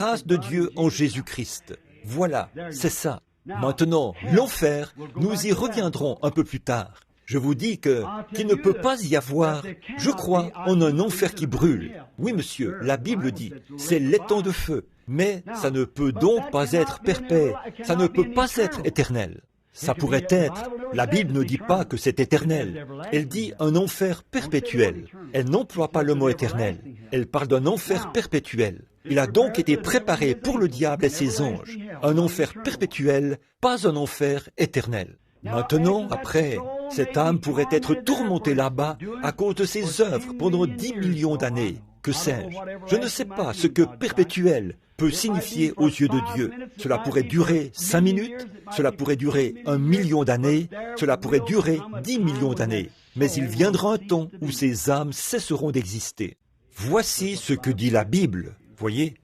grâce de Dieu en Jésus-Christ. Voilà, c'est ça. Maintenant, l'enfer, nous y reviendrons un peu plus tard. Je vous dis qu'il ne peut pas y avoir, je crois, en un enfer qui brûle. Oui, monsieur, la Bible dit, c'est l'étang de feu. Mais ça ne peut donc pas être perpète, ça ne peut pas être éternel. Ça pourrait être, la Bible ne dit pas que c'est éternel. Elle dit un enfer perpétuel. Elle n'emploie pas le mot éternel. Elle parle d'un enfer perpétuel. Il a donc été préparé pour le diable et ses anges. Un enfer perpétuel, pas un enfer éternel. Maintenant, après, cette âme pourrait être tourmentée là-bas à cause de ses œuvres pendant 10 millions d'années. Que sais-je? Je ne sais pas ce que perpétuel peut signifier aux yeux de Dieu. Cela pourrait durer 5 minutes, cela pourrait durer 1 million d'années, cela pourrait durer 10 millions d'années. Mais il viendra un temps où ces âmes cesseront d'exister. Voici ce que dit la Bible, voyez.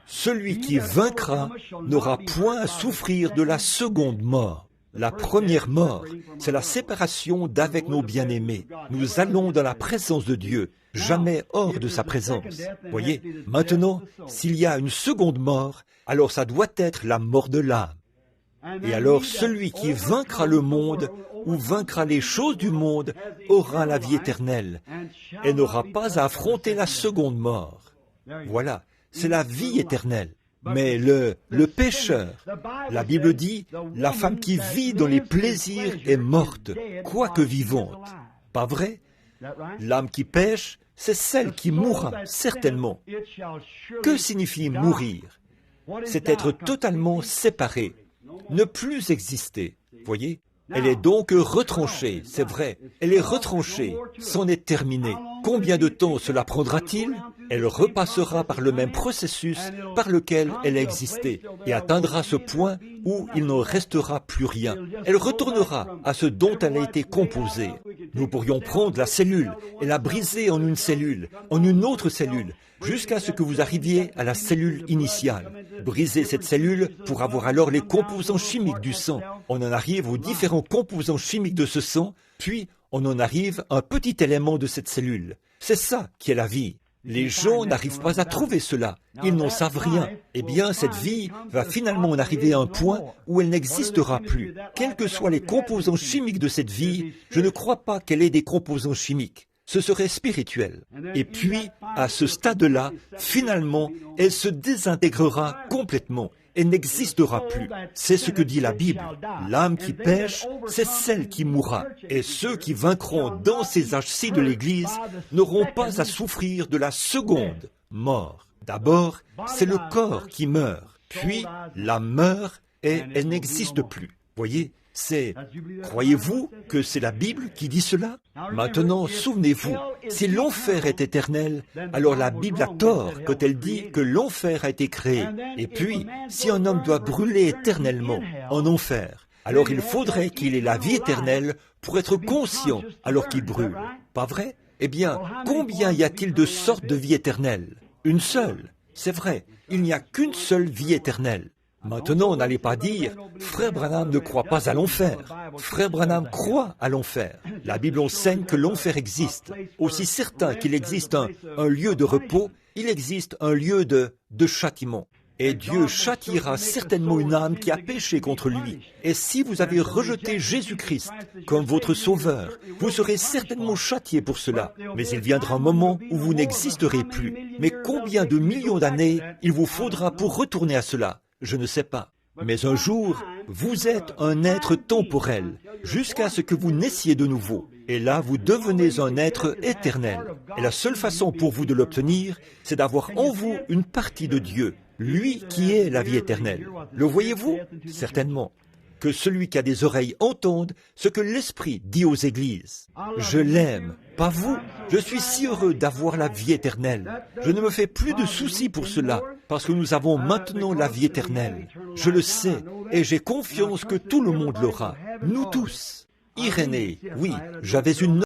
Celui qui vaincra n'aura point à souffrir de la seconde mort. La première mort, c'est la séparation d'avec nos bien-aimés. Nous allons dans la présence de Dieu, jamais hors de sa présence. Voyez, maintenant, s'il y a une seconde mort, alors ça doit être la mort de l'âme. Et alors celui qui vaincra le monde ou vaincra les choses du monde aura la vie éternelle et n'aura pas à affronter la seconde mort. Voilà, c'est la vie éternelle. Mais le pécheur, la Bible dit, la femme qui vit dans les plaisirs est morte, quoique vivante. Pas vrai? L'âme qui pêche, c'est celle qui mourra, certainement. Que signifie mourir? C'est être totalement séparé, ne plus exister. Voyez? Elle est donc retranchée, c'est vrai. Elle est retranchée, c'en est terminé. Combien de temps cela prendra-t-il? Elle repassera par le même processus par lequel elle a existé et atteindra ce point où il n'en restera plus rien. Elle retournera à ce dont elle a été composée. Nous pourrions prendre la cellule et la briser en une cellule, en une autre cellule, jusqu'à ce que vous arriviez à la cellule initiale. Briser cette cellule pour avoir alors les composants chimiques du sang. On en arrive aux différents composants chimiques de ce sang, puis on en arrive à un petit élément de cette cellule. C'est ça qui est la vie. Les gens n'arrivent pas à trouver cela. Ils n'en savent rien. Eh bien, cette vie va finalement en arriver à un point où elle n'existera plus. Quels que soient les composants chimiques de cette vie, je ne crois pas qu'elle ait des composants chimiques. Ce serait spirituel. Et puis, à ce stade-là, finalement, elle se désintégrera complètement. Elle n'existera plus. C'est ce que dit la Bible. L'âme qui pêche, c'est celle qui mourra. Et ceux qui vaincront dans ces âges-ci de l'Église n'auront pas à souffrir de la seconde mort. D'abord, c'est le corps qui meurt. Puis, l'âme meurt et elle n'existe plus. Voyez, croyez-vous que c'est la Bible qui dit cela? Maintenant, souvenez-vous, si l'enfer est éternel, alors la Bible a tort quand elle dit que l'enfer a été créé. Et puis, si un homme doit brûler éternellement en enfer, alors il faudrait qu'il ait la vie éternelle pour être conscient alors qu'il brûle. Pas vrai? Eh bien, combien y a-t-il de sortes de vie éternelle? Une seule. C'est vrai, il n'y a qu'une seule vie éternelle. Maintenant, n'allez pas dire « Frère Branham ne croit pas à l'enfer ». Frère Branham croit à l'enfer. La Bible enseigne que l'enfer existe. Aussi certain qu'il existe un lieu de repos, il existe un lieu de châtiment. Et Dieu châtiera certainement une âme qui a péché contre lui. Et si vous avez rejeté Jésus-Christ comme votre sauveur, vous serez certainement châtié pour cela. Mais il viendra un moment où vous n'existerez plus. Mais combien de millions d'années il vous faudra pour retourner à cela? Je ne sais pas. Mais un jour, vous êtes un être temporel, jusqu'à ce que vous naissiez de nouveau. Et là, vous devenez un être éternel. Et la seule façon pour vous de l'obtenir, c'est d'avoir en vous une partie de Dieu, lui qui est la vie éternelle. Le voyez-vous? Certainement. Que celui qui a des oreilles entende ce que l'Esprit dit aux églises. Je l'aime, pas vous. Je suis si heureux d'avoir la vie éternelle. Je ne me fais plus de soucis pour cela, parce que nous avons maintenant la vie éternelle. Je le sais, et j'ai confiance que tout le monde l'aura. Nous tous. Irénée, oui, j'avais une